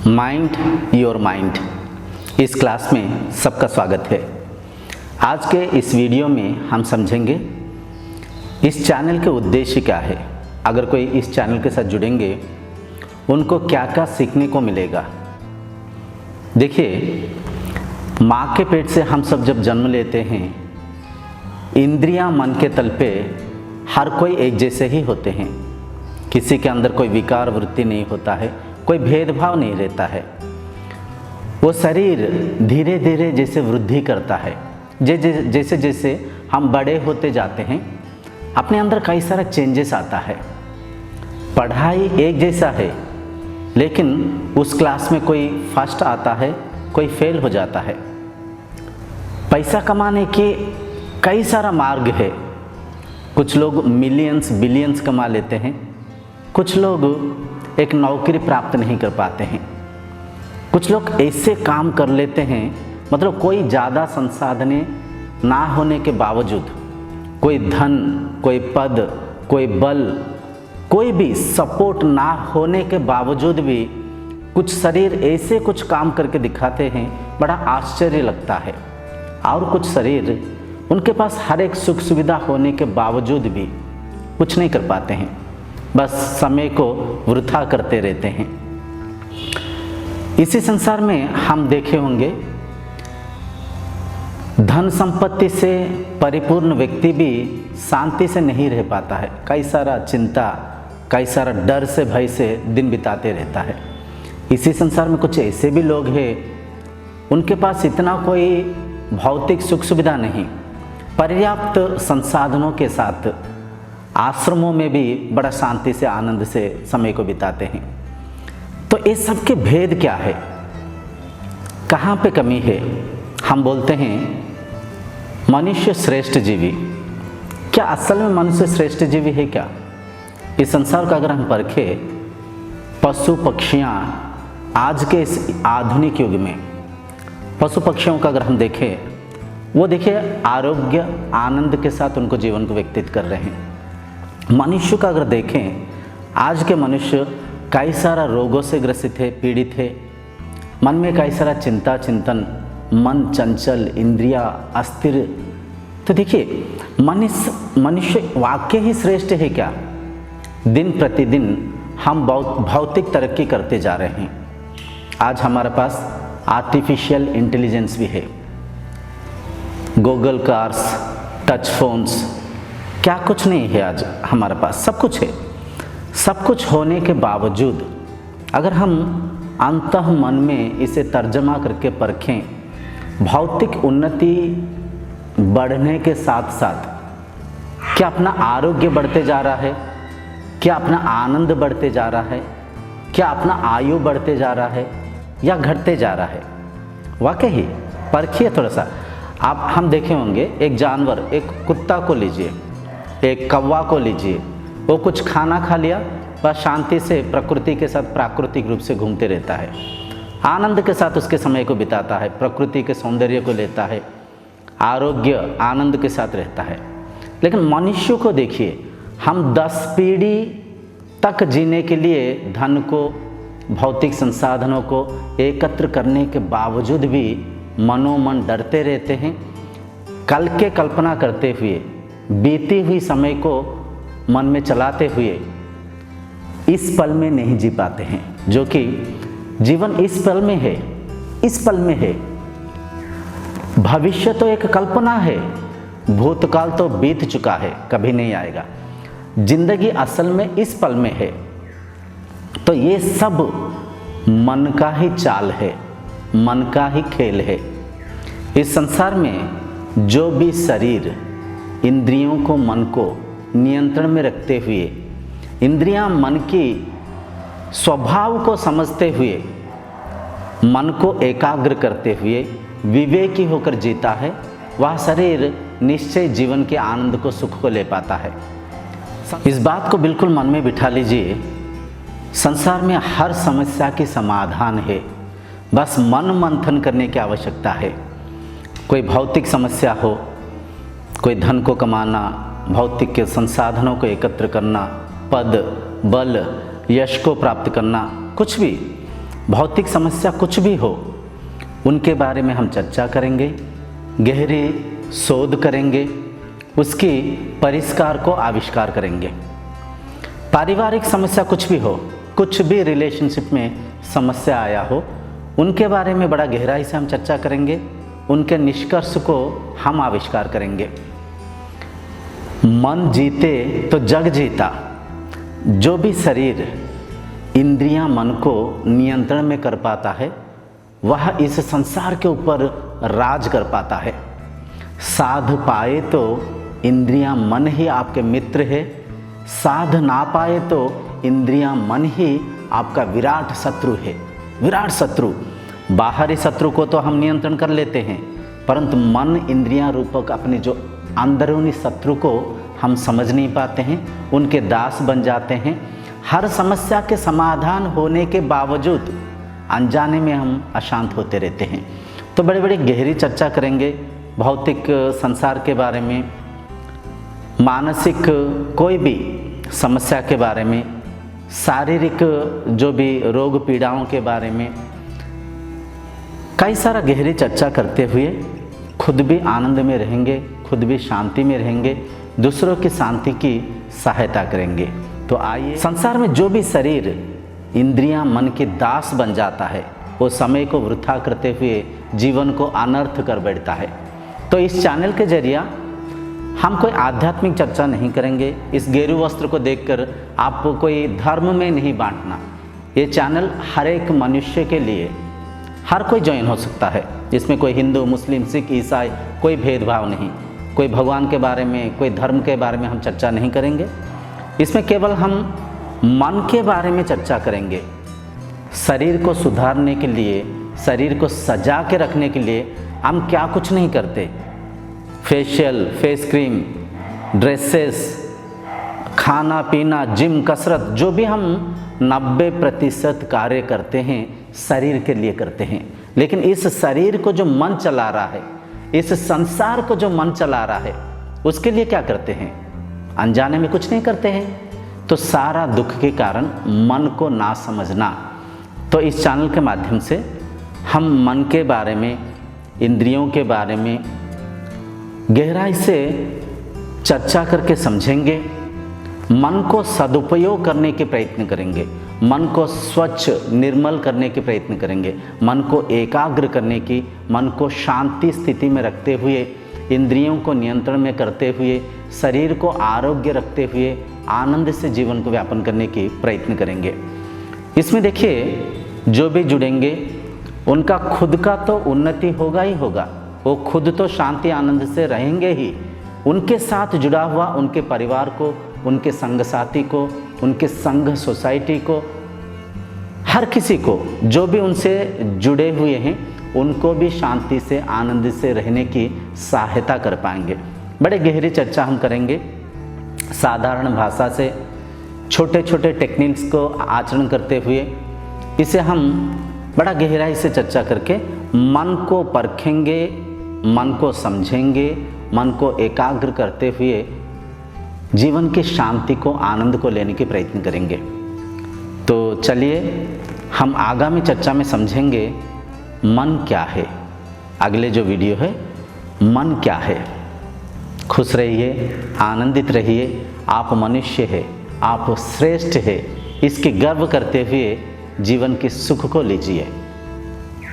Mind your mind इस class में सबका स्वागत है। आज के इस वीडियो में हम समझेंगे इस चैनल के उद्देश्य क्या है। अगर कोई इस चैनल के साथ जुड़ेंगे उनको क्या क्या सीखने को मिलेगा। देखिए, माँ के पेट से हम सब जब जन्म लेते हैं, इंद्रियां मन के तल पे हर कोई एक जैसे ही होते हैं। किसी के अंदर कोई विकार वृत्ति नहीं होता है, कोई भेदभाव नहीं रहता है। वो शरीर धीरे धीरे जैसे वृद्धि करता है, जैसे जैसे हम बड़े होते जाते हैं, अपने अंदर कई सारा चेंजेस आता है। पढ़ाई एक जैसा है, लेकिन उस क्लास में कोई फर्स्ट आता है, कोई फेल हो जाता है। पैसा कमाने के कई सारा मार्ग है। कुछ लोग मिलियंस बिलियंस कमा लेते हैं, कुछ लोग एक नौकरी प्राप्त नहीं कर पाते हैं, कुछ लोग ऐसे काम कर लेते हैं, मतलब कोई ज़्यादा संसाधने ना होने के बावजूद, कोई धन, कोई पद, कोई बल, कोई भी सपोर्ट ना होने के बावजूद भी कुछ शरीर ऐसे कुछ काम करके दिखाते हैं, बड़ा आश्चर्य लगता है। और कुछ शरीर उनके पास हर एक सुख सुविधा होने के बावजूद भी कुछ नहीं कर पाते हैं, बस समय को वृथा करते रहते हैं। इसी संसार में हम देखे होंगे, धन संपत्ति से परिपूर्ण व्यक्ति भी शांति से नहीं रह पाता है। कई सारा चिंता, कई सारा डर से, भय से दिन बिताते रहता है। इसी संसार में कुछ ऐसे भी लोग हैं, उनके पास इतना कोई भौतिक सुख सुविधा नहीं, पर्याप्त संसाधनों के साथ आश्रमों में भी बड़ा शांति से, आनंद से समय को बिताते हैं। तो इस सब के भेद क्या है, कहाँ पे कमी है? हम बोलते हैं मनुष्य श्रेष्ठ जीवी। क्या असल में मनुष्य श्रेष्ठ जीवी है क्या? इस संसार का अगर हम परखें, पशु पक्षियाँ आज के इस आधुनिक युग में पशु पक्षियों का अगर हम देखें, वो देखिए आरोग्य आनंद के साथ उनको जीवन को व्यतीत कर रहे हैं। मनुष्य का अगर देखें, आज के मनुष्य कई सारा रोगों से ग्रसित है, पीड़ित है। मन में कई सारा चिंता चिंतन, मन चंचल, इंद्रिया अस्थिर। तो देखिए, मनुष्य वाकई ही श्रेष्ठ है क्या? दिन प्रतिदिन हम भौतिक तरक्की करते जा रहे हैं। आज हमारे पास आर्टिफिशियल इंटेलिजेंस भी है, गूगल कार्स, टच फोन्स, क्या कुछ नहीं है आज हमारे पास? सब कुछ है। सब कुछ होने के बावजूद अगर हम अंतः मन में इसे तर्जमा करके परखें, भौतिक उन्नति बढ़ने के साथ साथ क्या अपना आरोग्य बढ़ते जा रहा है? क्या अपना आनंद बढ़ते जा रहा है? क्या अपना आयु बढ़ते जा रहा है या घटते जा रहा है? वाकई परखिए थोड़ा सा। आप हम देखे होंगे, एक जानवर, एक कुत्ता को लीजिए, एक कौवा को लीजिए, वो कुछ खाना खा लिया, वह शांति से प्रकृति के साथ प्राकृतिक रूप से घूमते रहता है, आनंद के साथ उसके समय को बिताता है, प्रकृति के सौंदर्य को लेता है, आरोग्य आनंद के साथ रहता है। लेकिन मनुष्य को देखिए, हम 10 पीढ़ी तक जीने के लिए धन को, भौतिक संसाधनों को एकत्र करने के बावजूद भी मनोमन डरते रहते हैं। कल के कल्पना करते हुए, बीती हुई समय को मन में चलाते हुए इस पल में नहीं जी पाते हैं, जो कि जीवन इस पल में है, इस पल में है। भविष्य तो एक कल्पना है, भूतकाल तो बीत चुका है, कभी नहीं आएगा। जिंदगी असल में इस पल में है। तो ये सब मन का ही चाल है, मन का ही खेल है। इस संसार में जो भी शरीर इंद्रियों को, मन को नियंत्रण में रखते हुए, इंद्रियां मन की स्वभाव को समझते हुए, मन को एकाग्र करते हुए विवेकी होकर जीता है, वह शरीर निश्चय जीवन के आनंद को, सुख को ले पाता है। इस बात को बिल्कुल मन में बिठा लीजिए, संसार में हर समस्या की समाधान है, बस मन मंथन करने की आवश्यकता है। कोई भौतिक समस्या हो, कोई धन को कमाना, भौतिक के संसाधनों को एकत्र करना, पद, बल, यश को प्राप्त करना, कुछ भी, भौतिक समस्या कुछ भी हो, उनके बारे में हम चर्चा करेंगे, गहरी शोध करेंगे, उसकी परिष्कार को आविष्कार करेंगे। पारिवारिक समस्या कुछ भी हो, कुछ भी रिलेशनशिप में समस्या आया हो, उनके बारे में बड़ा गहराई से हम चर्चा करेंगे, उनके निष्कर्ष को हम आविष्कार करेंगे। मन जीते तो जग जीता। जो भी शरीर इंद्रियां मन को नियंत्रण में कर पाता है, वह इस संसार के ऊपर राज कर पाता है। साध पाए तो इंद्रियां मन ही आपके मित्र है, साध ना पाए तो इंद्रियां मन ही आपका विराट शत्रु है। विराट शत्रु, बाहरी शत्रु को तो हम नियंत्रण कर लेते हैं, परंतु मन इंद्रियां रूपक अपने जो अंदरूनी शत्रु को हम समझ नहीं पाते हैं, उनके दास बन जाते हैं। हर समस्या के समाधान होने के बावजूद अनजाने में हम अशांत होते रहते हैं। तो बड़ी बड़ी गहरी चर्चा करेंगे भौतिक संसार के बारे में, मानसिक कोई भी समस्या के बारे में, शारीरिक जो भी रोग पीड़ाओं के बारे में कई सारा गहरी चर्चा करते हुए खुद भी आनंद में रहेंगे, खुद भी शांति में रहेंगे, दूसरों की शांति की सहायता करेंगे। तो आइए, संसार में जो भी शरीर इंद्रियां मन के दास बन जाता है, वो समय को वृथा करते हुए जीवन को अनर्थ कर बैठता है। तो इस चैनल के जरिए हम कोई आध्यात्मिक चर्चा नहीं करेंगे। इस गेरू वस्त्र को देखकर आपको कोई धर्म में नहीं बांटना। ये चैनल हर एक मनुष्य के लिए, हर कोई ज्वाइन हो सकता है। इसमें कोई हिंदू, मुस्लिम, सिख, ईसाई कोई भेदभाव नहीं। कोई भगवान के बारे में, कोई धर्म के बारे में हम चर्चा नहीं करेंगे। इसमें केवल हम मन के बारे में चर्चा करेंगे। शरीर को सुधारने के लिए, शरीर को सजा के रखने के लिए हम क्या कुछ नहीं करते। फेशियल, फेस क्रीम, ड्रेसेस, खाना पीना, जिम, कसरत, जो भी हम 90% कार्य करते हैं शरीर के लिए करते हैं। लेकिन इस शरीर को जो मन चला रहा है, इस संसार को जो मन चला रहा है, उसके लिए क्या करते हैं? अनजाने में कुछ नहीं करते हैं। तो सारा दुख के कारण मन को ना समझना। तो इस चैनल के माध्यम से हम मन के बारे में, इंद्रियों के बारे में गहराई से चर्चा करके समझेंगे, मन को सदुपयोग करने के प्रयत्न करेंगे, मन को स्वच्छ निर्मल करने के प्रयत्न करेंगे, मन को एकाग्र करने की, मन को शांति स्थिति में रखते हुए, इंद्रियों को नियंत्रण में करते हुए, शरीर को आरोग्य रखते हुए आनंद से जीवन को व्यापन करने की प्रयत्न करेंगे। इसमें देखिए, जो भी जुड़ेंगे उनका खुद का तो उन्नति होगा ही होगा, वो खुद तो शांति आनंद से रहेंगे ही। उनके साथ जुड़ा हुआ उनके परिवार को, उनके संग साथी को, उनके संघ सोसाइटी को, हर किसी को जो भी उनसे जुड़े हुए हैं, उनको भी शांति से आनंद से रहने की सहायता कर पाएंगे। बड़े गहरी चर्चा हम करेंगे, साधारण भाषा से छोटे छोटे टेक्निक्स को आचरण करते हुए इसे हम बड़ा गहराई से चर्चा करके मन को परखेंगे, मन को समझेंगे, मन को एकाग्र करते हुए जीवन की शांति को, आनंद को लेने के प्रयत्न करेंगे। तो चलिए, हम आगामी चर्चा में समझेंगे मन क्या है। अगले जो वीडियो है, मन क्या है। खुश रहिए, आनंदित रहिए। आप मनुष्य है, आप श्रेष्ठ है, इसके गर्व करते हुए जीवन के सुख को लीजिए।